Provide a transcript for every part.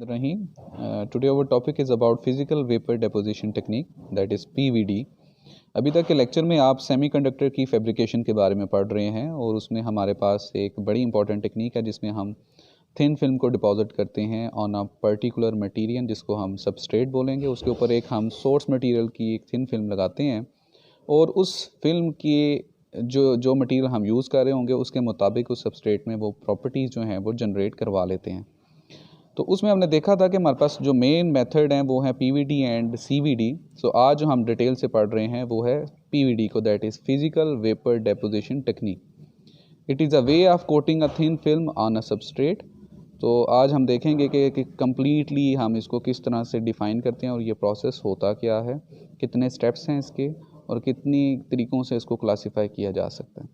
Rahim. Today our topic is about physical vapor deposition technique, that is PVD. अभी तक के lecture में आप सेमीकंडक्टर की फैब्रिकेशन के बारे में पढ़ रहे हैं और उसमें हमारे पास एक बड़ी इंपॉर्टेंट टेक्निक है जिसमें हम थिन फिल्म को डिपॉजिट करते हैं ऑन अ पर्टिकुलर मटेरियल जिसको हम सबस्ट्रेट बोलेंगे। उसके ऊपर एक हम सोर्स मटेरियल की एक थिन फिल्म लगाते हैं और उस फिल्म की जो मटेरियल हम यूज़ कर रहे होंगे उसके मुताबिक उस सबस्ट्रेट में वो प्रॉपर्टीज़ जो हैं वो जनरेट करवा लेते हैं। तो उसमें हमने देखा था कि हमारे पास जो मेन मेथड हैं वो है पीवीडी एंड सीवीडी। सो आज जो हम डिटेल से पढ़ रहे हैं वो है पीवीडी को, that is physical vapour deposition technique. It is a way of coating a thin film on a substrate. तो आज हम देखेंगे कि कम्प्लीटली हम इसको किस तरह से डिफ़ाइन करते हैं और ये प्रोसेस होता क्या है, कितने स्टेप्स हैं इसके और कितनी तरीक़ों से इसको क्लासीफाई किया जा सकता है।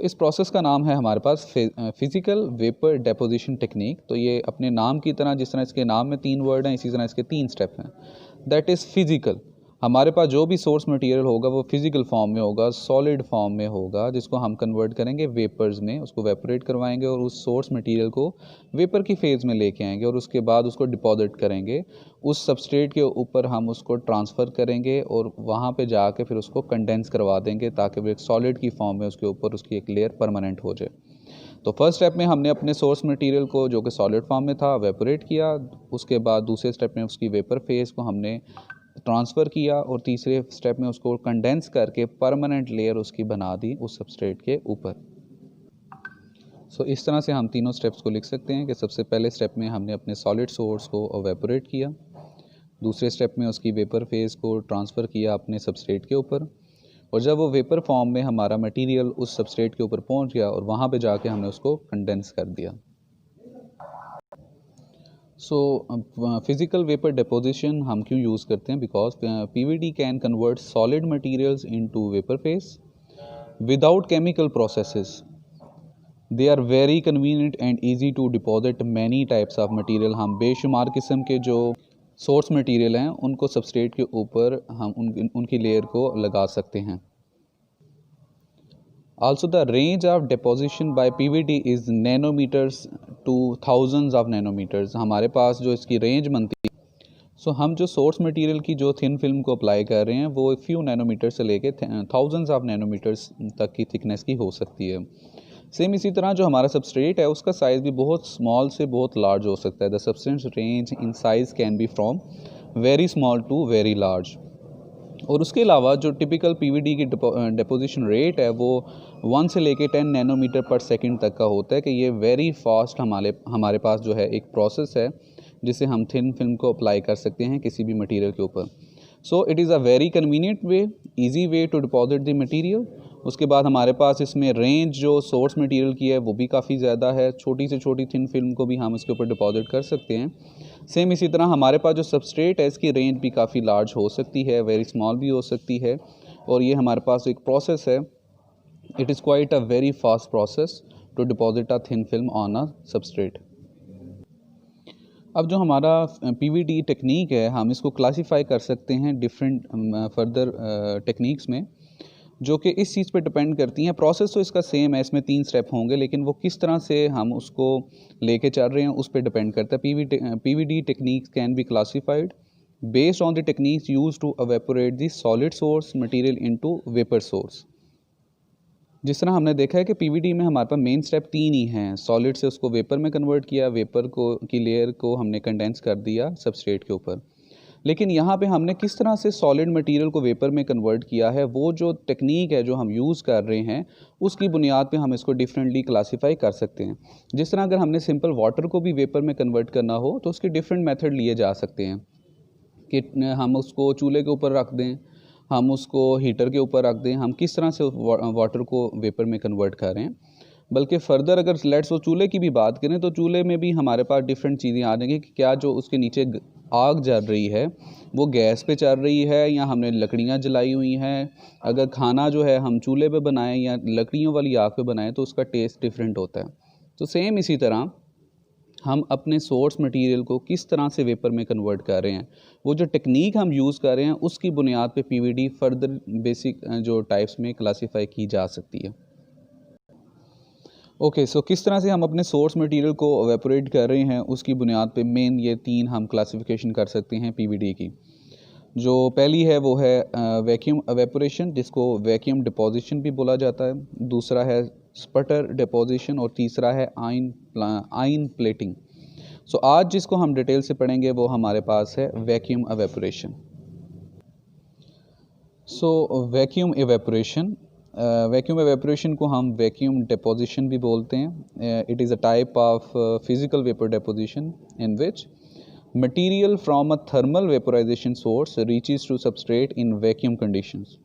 इस प्रोसेस का नाम है हमारे पास फिज़िकल वेपर डेपोजिशन टेक्निक। तो ये अपने नाम की तरह, जिस तरह इसके नाम में 3 वर्ड हैं, इसी तरह इसके 3 स्टेप हैं। That is physical. हमारे पास जो भी सोर्स मटेरियल होगा वो फिज़िकल फॉर्म में होगा, सॉलिड फॉर्म में होगा, जिसको हम कन्वर्ट करेंगे वेपर्स में, उसको वेपोरेट करवाएंगे और उस सोर्स मटेरियल को वेपर की फेज़ में लेके आएंगे और उसके बाद उसको डिपॉजिट करेंगे। उस सबस्ट्रेट के ऊपर हम उसको ट्रांसफ़र करेंगे और वहाँ पे जाके फिर उसको कंडेंस करवा देंगे ताकि वो एक सॉलिड की फॉर्म में उसके ऊपर उसकी एक लेयर परमानेंट हो जाए। तो फर्स्ट स्टेप में हमने अपने सोर्स मटेरियल को जो कि सॉलिड फॉर्म में था वेपोरेट किया। उसके बाद दूसरे स्टेप में उसकी वेपर फेज़ को हमने ट्रांसफ़र किया और तीसरे स्टेप में उसको कंडेंस करके परमानेंट लेयर उसकी बना दी उस सबस्ट्रेट के ऊपर। इस तरह से हम तीनों स्टेप्स को लिख सकते हैं कि सबसे पहले स्टेप में हमने अपने सॉलिड सोर्स को एवेपोरेट किया, दूसरे स्टेप में उसकी वेपर फेज़ को ट्रांसफ़र किया अपने सबस्ट्रेट के ऊपर, और जब वो वेपर फॉर्म में हमारा मटेरियल उस सबस्ट्रेट के ऊपर पहुंच गया और वहाँ पे जाके हमने उसको कंडेंस कर दिया। फिज़िकल वेपर डिपोजिशन हम क्यों यूज़ करते हैं? Because PVD can convert solid materials into vapour phase without chemical processes. They are very convenient and easy to deposit many types of material. हम बेशुमार किस्म के जो सोर्स मटेरियल हैं उनको सबस्ट्रेट के ऊपर हम उनकी लेयर को लगा सकते हैं। Also, the range of deposition by PVD is nanometers to thousands of nanometers। हमारे पास जो इसकी रेंज बनती है, हम जो सोर्स मटेरियल की जो थिन फिल्म को अप्लाई कर रहे हैं वो फ्यू नैनोमीटर से लेके थाउजेंड्स ऑफ नैनोमीटर्स तक की थिकनेस की हो सकती है। सेम इसी तरह जो हमारा सबस्ट्रेट है उसका साइज़ भी बहुत स्मॉल से बहुत लार्ज हो सकता है। The substance range in size can be from very small to very large. और उसके अलावा जो टिपिकल पीवीडी की डिपोजिशन रेट है वो 1 से लेके 10 नैनोमीटर पर सेकंड तक का होता है कि ये वेरी फास्ट हमारे पास जो है एक प्रोसेस है जिसे हम थिन फिल्म को अप्लाई कर सकते हैं किसी भी मटेरियल के ऊपर। It is a very convenient way, easy way to deposit the material. उसके बाद हमारे पास इसमें रेंज जो सोर्स मटेरियल की है वो भी काफ़ी ज़्यादा है, छोटी से छोटी थिन फिल्म को भी हम इसके ऊपर डिपॉजिट कर सकते हैं। सेम इसी तरह हमारे पास जो सबस्ट्रेट है इसकी रेंज भी काफ़ी लार्ज हो सकती है, वेरी स्मॉल भी हो सकती है, और ये हमारे पास एक प्रोसेस है। It is quite a very fast process to deposit a thin film on a substrate. अब जो हमारा पीवीडी टेक्निक है हम इसको क्लासीफाई कर सकते हैं डिफरेंट फर्दर टेक्निक्स में, जो कि इस चीज़ पे डिपेंड करती हैं। प्रोसेस तो इसका सेम है, इसमें 3 स्टेप होंगे, लेकिन वो किस तरह से हम उसको लेके चल रहे हैं उस पर डिपेंड करता है। PVD techniques can be classified based on the techniques use to evaporate the solid source material into vapour source. जिस तरह हमने देखा है कि पीवीडी में हमारे पास मेन स्टेप 3 ही हैं। सॉलिड से उसको वेपर में कन्वर्ट किया, वेपर को की लेयर को हमने कंडेंस कर दिया सबस्ट्रेट के ऊपर। लेकिन यहाँ पे हमने किस तरह से सॉलिड मटेरियल को वेपर में कन्वर्ट किया है, वो जो टेक्निक है जो हम यूज़ कर रहे हैं उसकी बुनियाद पे हम इसको डिफरेंटली क्लासीफाई कर सकते हैं। जिस तरह अगर हमने सिंपल वाटर को भी वेपर में कन्वर्ट करना हो तो उसके डिफरेंट मेथड लिए जा सकते हैं कि हम उसको चूल्हे के ऊपर रख दें, हम उसको हीटर के ऊपर रख दें, हम किस तरह से वाटर को वेपर में कन्वर्ट कर रहे हैं। बल्कि फ़र्दर अगर लेट्स वो चूल्हे की भी बात करें तो चूल्हे में भी हमारे पास डिफरेंट चीज़ें आ जाएंगी कि क्या जो उसके नीचे आग जल रही है वो गैस पे चल रही है या हमने लकड़ियाँ जलाई हुई हैं। अगर खाना जो है हम चूल्हे पे बनाएं या लकड़ियों वाली आग पे बनाएं तो उसका टेस्ट डिफरेंट होता है। तो सेम इसी तरह हम अपने सोर्स मटेरियल को किस तरह से वेपर में कन्वर्ट कर रहे हैं, वो जो टेक्निक हम यूज़ कर रहे हैं उसकी बुनियाद पे पीवीडी फर्दर बेसिक जो टाइप्स में क्लासीफाई की जा सकती है। ओके, सो किस तरह से हम अपने सोर्स मटेरियल को एवेपोरेट कर रहे हैं उसकी बुनियाद पे मेन ये तीन हम क्लासिफिकेशन कर सकते हैं पीवीडी की। जो पहली है वो है वैक्यूम एवेपोरेशन, जिसको वैक्यूम डिपोजिशन भी बोला जाता है। दूसरा है स्पटर डिपोजिशन और तीसरा है आइन प्लेटिंग। सो आज जिसको हम डिटेल से पढ़ेंगे वो हमारे पास है vacuum evaporation. So vacuum evaporation को हम वैक्यूम डिपोजिशन भी बोलते हैं। It is a type of physical vapour deposition in which material from a thermal vaporization source reaches to substrate in vacuum conditions.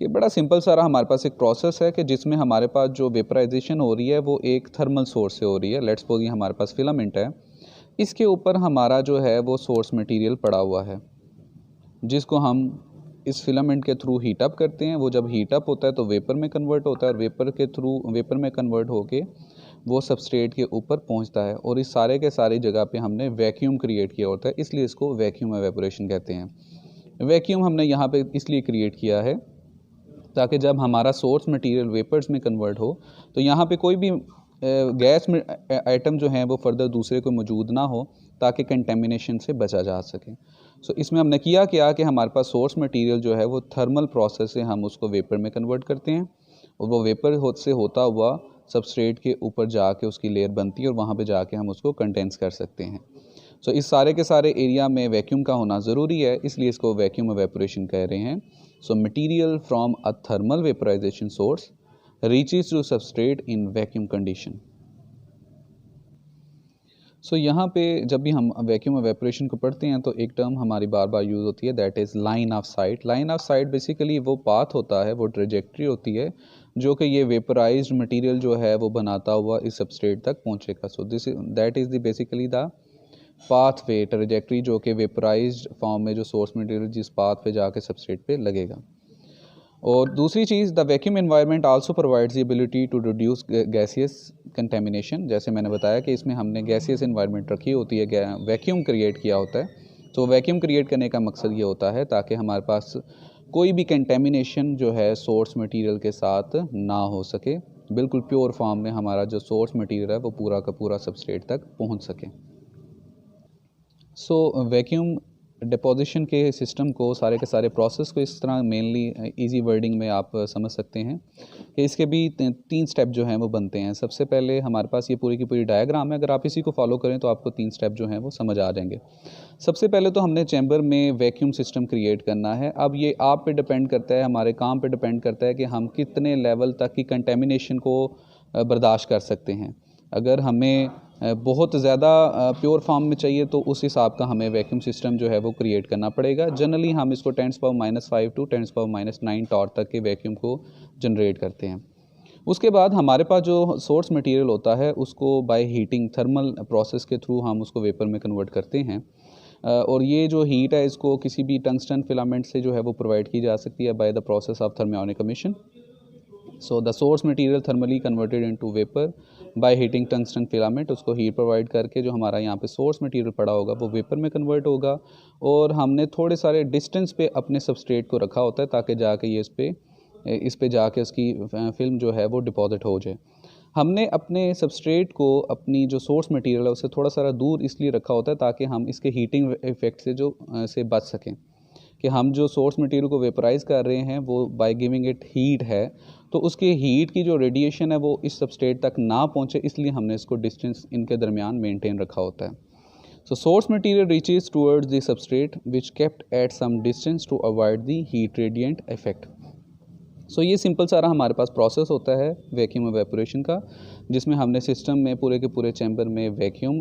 ये बड़ा सिंपल सारा हमारे पास एक प्रोसेस है कि जिसमें हमारे पास जो वेपराइजेशन हो रही है वो एक थर्मल सोर्स से हो रही है। लेट्स सपोज ये हमारे पास फिलामेंट है, इसके ऊपर हमारा जो है वो सोर्स मटेरियल पड़ा हुआ है, जिसको हम इस फिलामेंट के थ्रू हीट अप करते हैं। वो जब हीट अप होता है तो वेपर में कन्वर्ट होता है और वेपर में कन्वर्ट होके वो सबस्ट्रेट के ऊपर पहुंचता है और इस सारे के सारी जगह पे हमने वैक्यूम क्रिएट किया होता है, इसलिए इसको वैक्यूम एवेपोरेशन कहते हैं। वैक्यूम हमने यहाँ पे इसलिए क्रिएट किया है ताकि जब हमारा सोर्स मटेरियल वेपर्स में कन्वर्ट हो तो यहाँ पे कोई भी गैस में आइटम जो हैं वो फर्दर दूसरे को मौजूद ना हो, ताकि कंटेमिनेशन से बचा जा सके। सो इसमें हमने किया क्या कि हमारे पास सोर्स मटेरियल जो है वो थर्मल प्रोसेस से हम उसको वेपर में कन्वर्ट करते हैं और वो वेपर से होता हुआ सबस्ट्रेट के ऊपर जाके उसकी लेयर बनती है और वहाँ पे जाके हम उसको कंडेंस कर सकते हैं। सो इस सारे के सारे एरिया में वैक्यूम का होना ज़रूरी है, इसलिए इसको वैक्यूम एवेपोरेशन कह रहे हैं। So material from a thermal vaporization source reaches to substrate in vacuum condition. So यहाँ पे जब भी हम वैक्यूम एवेपोरेशन को पढ़ते हैं तो एक टर्म हमारी बार बार यूज़ होती है, that is line of site. Line of site basically वो पाथ होता है, वो ट्रेजेक्ट्री होती है जो कि ये वेपराइज्ड मटेरियल जो है वो बनाता हुआ इस सबस्ट्रेट तक पहुँचेगा। So that is the basically the pathway trajectory जो कि वेपराइज्ड फॉर्म में जो सोर्स मटेरियल जिस पाथ पे जाके सबस्ट्रेट पे लगेगा। और दूसरी चीज़, the vacuum environment also provides the ability to reduce gaseous contamination. जैसे मैंने बताया कि इसमें हमने गैसियस एनवायरनमेंट रखी होती है, वैक्यूम क्रिएट किया होता है। तो वैक्यूम क्रिएट करने का मकसद ये होता है ताकि हमारे पास कोई भी कंटेमिनेशन जो है सोर्स मटेरियल के साथ ना हो सके, बिल्कुल प्योर फॉर्म में हमारा जो सोर्स मटेरियल है वो पूरा का पूरा सबस्ट्रेट तक पहुंच सके। सो वैक्यूम डिपोजिशन के सिस्टम को, सारे के सारे प्रोसेस को इस तरह मेनली इजी वर्डिंग में आप समझ सकते हैं कि इसके भी तीन स्टेप जो हैं वो बनते हैं। सबसे पहले हमारे पास ये पूरी की पूरी डायग्राम है, अगर आप इसी को फॉलो करें तो आपको तीन स्टेप जो हैं वो समझ आ जाएंगे। सबसे पहले तो हमने चैम्बर में वैक्यूम सिस्टम क्रिएट करना है। अब ये आप पे डिपेंड करता है, हमारे काम पे डिपेंड करता है कि हम कितने लेवल तक की कंटेमिनेशन को बर्दाश्त कर सकते हैं। अगर हमें बहुत ज़्यादा प्योर फॉर्म में चाहिए तो उस हिसाब का हमें वैक्यूम सिस्टम जो है वो क्रिएट करना पड़ेगा। जनरली हम इसको 10⁻⁻5 टू 10⁻⁹ टॉर तक के वैक्यूम को जनरेट करते हैं। उसके बाद हमारे पास जो सोर्स मटेरियल होता है उसको बाय हीटिंग थर्मल प्रोसेस के थ्रू हम उसको वेपर में कन्वर्ट करते हैं। और ये जो हीट है इसको किसी भी टंगस्टन फिलामेंट से जो है वो प्रोवाइड की जा सकती है by the process of thermionic emission. So the source material thermally converted into vapour by heating tungsten filament, उसको हीट प्रोवाइड करके जो हमारा यहाँ पे सोर्स मटेरियल पड़ा होगा वो वेपर में कन्वर्ट होगा और हमने थोड़े सारे डिस्टेंस पे अपने सबस्ट्रेट को रखा होता है ताकि जाके ये इस पे जाके उसकी फिल्म जो है वो डिपॉजिट हो जाए। हमने अपने सबस्ट्रेट को, अपनी जो सोर्स मटेरियल है उससे थोड़ा सा दूर इसलिए रखा होता है ताकि हम इसके हीटिंग इफेक्ट से बच सकें। कि हम जो सोर्स मटेरियल को वेपराइज कर रहे हैं वो बाय गिविंग इट हीट है, तो उसके हीट की जो रेडिएशन है वो इस सबस्ट्रेट तक ना पहुंचे, इसलिए हमने इसको डिस्टेंस इनके दरमियान मेंटेन रखा होता है। So source material reaches towards the substrate which kept at some distance to avoid the heat radiant effect. So ये सिंपल सारा हमारे पास प्रोसेस होता है वैक्यूम एवेपोरेशन का, जिसमें हमने सिस्टम में पूरे के पूरे चैम्बर में वैक्यूम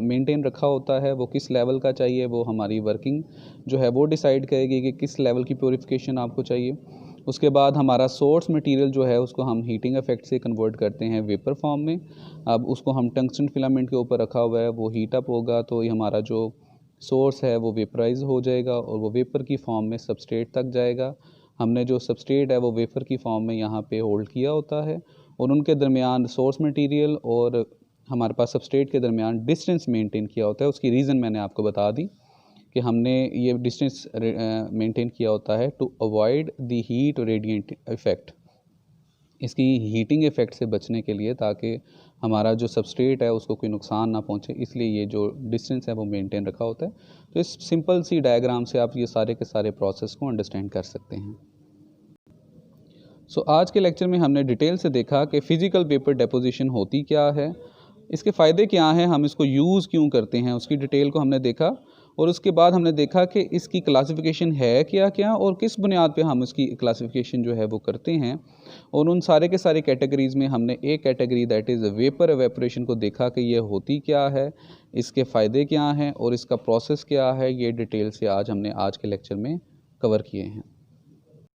मेंटेन रखा होता है। वो किस लेवल का चाहिए वो हमारी वर्किंग जो है वो डिसाइड करेगी कि किस लेवल की प्योरीफिकेशन आपको चाहिए। उसके बाद हमारा सोर्स मटेरियल जो है उसको हम हीटिंग इफेक्ट से कन्वर्ट करते हैं वेपर फॉर्म में। अब उसको हम टंगस्टन फिलामेंट के ऊपर रखा हुआ है, वो हीट अप होगा तो ये हमारा जो सोर्स है वो वेपराइज हो जाएगा और वो वेपर की फॉर्म में सबस्ट्रेट तक जाएगा। हमने जो सबस्ट्रेट है वो वेपर की फॉर्म में यहाँ पे होल्ड किया होता है और उनके दरमियान सोर्स मटेरियल और हमारे पास सबस्ट्रेट के दरमियान डिस्टेंस मेंटेन किया होता है। उसकी रीज़न मैंने आपको बता दी कि हमने ये डिस्टेंस मेंटेन किया होता है to avoid the heat radiant effect. इसकी हीटिंग इफ़ेक्ट से बचने के लिए, ताकि हमारा जो सबस्ट्रेट है उसको कोई नुकसान ना पहुंचे, इसलिए ये जो डिस्टेंस है वो मेंटेन रखा होता है। तो इस सिंपल सी डायग्राम से आप ये सारे के सारे प्रोसेस को अंडरस्टैंड कर सकते हैं। आज के लेक्चर में हमने डिटेल से देखा कि फ़िज़िकल पेपर डेपोजिशन होती क्या है, इसके फ़ायदे क्या हैं, हम इसको यूज़ क्यों करते हैं, उसकी डिटेल को हमने देखा। और उसके बाद हमने देखा कि इसकी क्लासिफिकेशन है क्या क्या और किस बुनियाद पे हम इसकी क्लासिफिकेशन जो है वो करते हैं। और उन सारे के सारे कैटेगरीज़ में हमने एक category that is vapour evaporation को देखा कि ये होती क्या है, इसके फ़ायदे क्या हैं और इसका प्रोसेस क्या है। ये डिटेल से आज हमने आज के लेक्चर में कवर किए हैं।